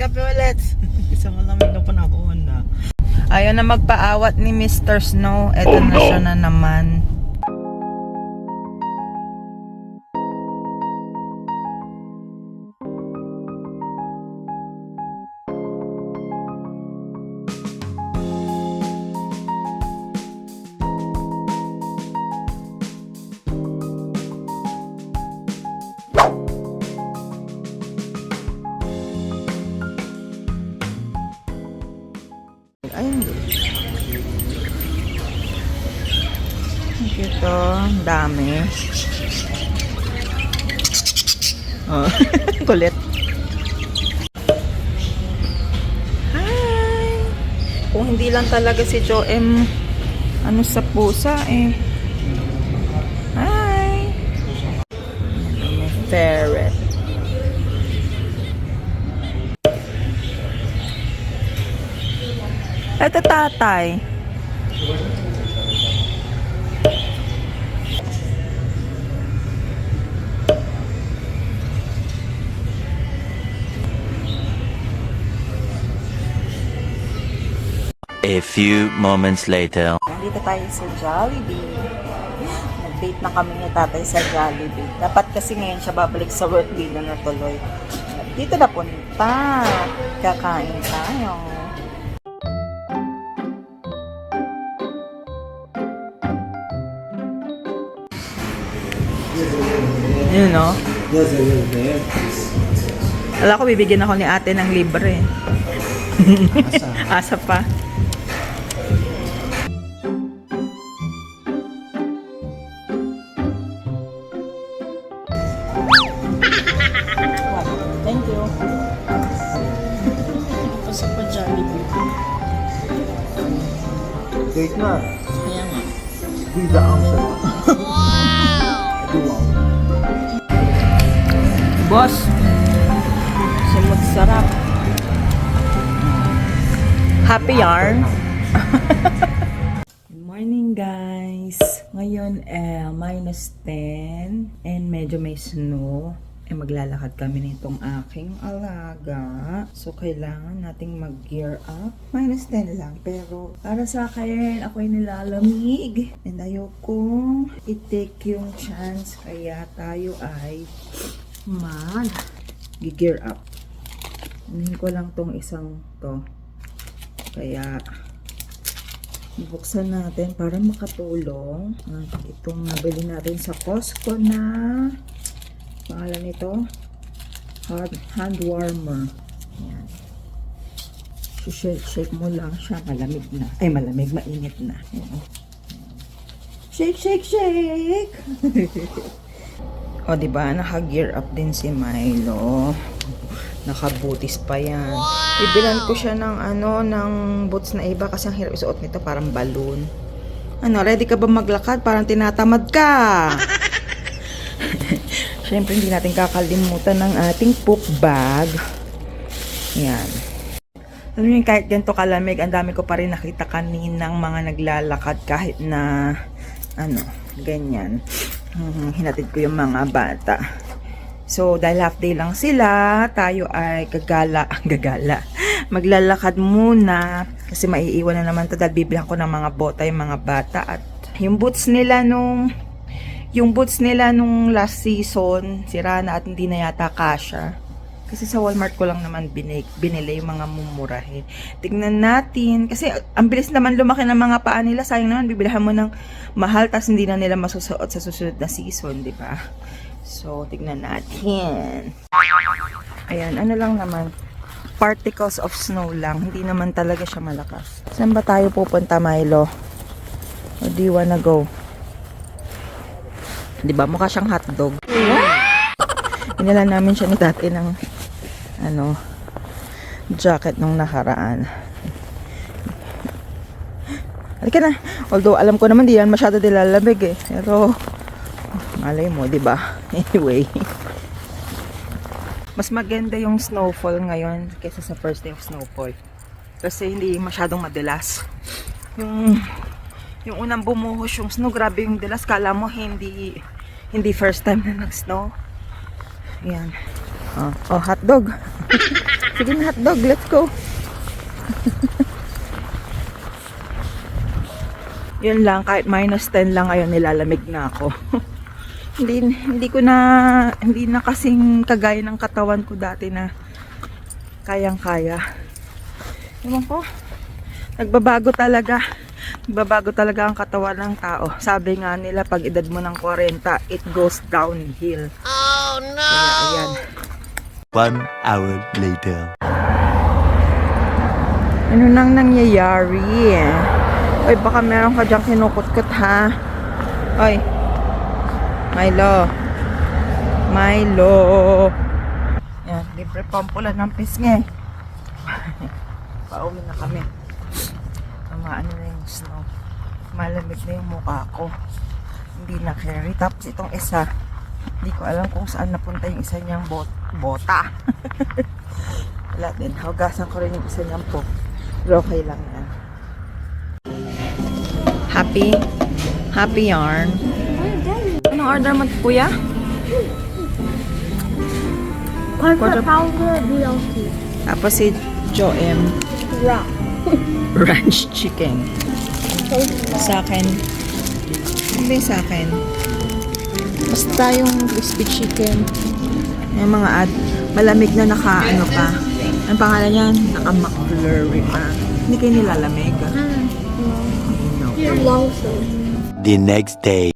kape ulit. Isang malamig na panahon na. Ayaw na magpaawat ni Mr. Snow. Eto na siya na naman. Ay, hindi. Ito, dami. Oh, kulit. Hi! Kung hindi lang talaga si Joem, ano sa pusa eh. Hi! Ferret. Ito tatay. A few moments later. Nandito tayo sa Jollibee. Nag-date na kami ni tatay sa Jollibee. Dapat kasi ngayon siya babalik sa work, di na natuloy. Dito na punta. Kakain tayo. Yun, no? Alam ko, bibigyan ako ni ate ng libre. Asa pa. Thank you. Pasok pa Jollibee. Date na. Kaya nga. Bida ang sa. Boss, simot sarap. Happy yarn. Good morning guys. Ngayon -10 and medyo may snow. Maglalakad kami nitong aking alaga. So, kailangan nating mag-gear up. -10 lang. Pero, para sa akin, ako'y nilalamig. And ayokong i-take yung chance. Kaya tayo ay mag-gear up. Unahin ko lang tong isang to. Kaya, buksan natin para makatulong. Itong nabili natin sa Costco na pangalan nito, hand warmer. Yan. Shake mo lang siya. Malamig na. Ay, malamig. Mainit na. Shake, shake, shake! O, diba? Naka-gear up din si Milo. Nakabutis pa yan. Ibilan ko siya ng ng boots na iba kasi ang hirap isuot nito. Parang balloon. Ready ka ba maglakad? Parang tinatamad ka. Siyempre, hindi natin kakalimutan ng ating poop bag. Yan. Alam niyo, kahit ganito kalamig, ang dami ko pa rin nakita kaninang mga naglalakad kahit na, ganyan. Hinatid ko yung mga bata. So, dahil half day lang sila, tayo ay gagala. Maglalakad muna kasi maiiwan na naman ito dahil bibilihan ko ng mga bota yung mga bata at yung boots nila nung last season, sira na at hindi na yata kasha. Kasi sa Walmart ko lang naman binili yung mga mumurahin. Tignan natin. Kasi ang bilis naman lumaki ng mga paa nila. Sayang naman, bibilihan mo ng mahal tas hindi na nila masusuot sa susunod na season, di ba? So, tignan natin. Ayan, ano lang naman. Particles of snow lang. Hindi naman talaga siya malakas. Saan ba tayo pupunta, Milo? Or do you wanna go? Diba? Mukha siyang hotdog. Inala namin siya ni dati ng jacket nung nakaraan. Halika na. Although alam ko naman di yan masyado dilalamig eh. Pero malay mo, diba? Anyway. Mas maganda yung snowfall ngayon kaysa sa first day of snowfall. Kasi hindi masyadong madalas. Yung unang bumuhos yung snow, grabe yung dilas. Kala mo hindi first time na nag-snow. Ayan. Oh, hotdog. Sige na, hotdog. Let's go. Yun lang, kahit -10 lang ngayon, nilalamig na ako. Hindi na kasing kagaya ng katawan ko dati na kayang-kaya. Ewan ko, nagbabago talaga ang katawan ng tao. Sabi nga nila, pag edad mo ng 40, it goes downhill. Oh no! Kaya ayan. 1 hour later. Ano nang nangyayari? Oy, baka meron ka diyang kinukutkot, ha? Oy. Milo. Yan, libre pampulan ng pisngi. Pauwi na kami. Ano na yung snow. Malamig na yung mukha ko. Hindi na carry. Tapos itong isa, hindi ko alam kung saan napunta yung isa niyang bota. Wala din. Hugasan ko rin yung isa niyang po. Pero okay lang yan. Happy yarn. Anong order mo, kuya? Quarter pounder BLT. Tapos si Joem, Rock. ranch chicken. Sa akin, hindi sa akin. Basta yung crispy chicken. Yung mga malamig na ano pa. Ang pangalan niyan, naka-McFlurry pa. Hindi kayo nilalamig. No. You're lonesome. The next day.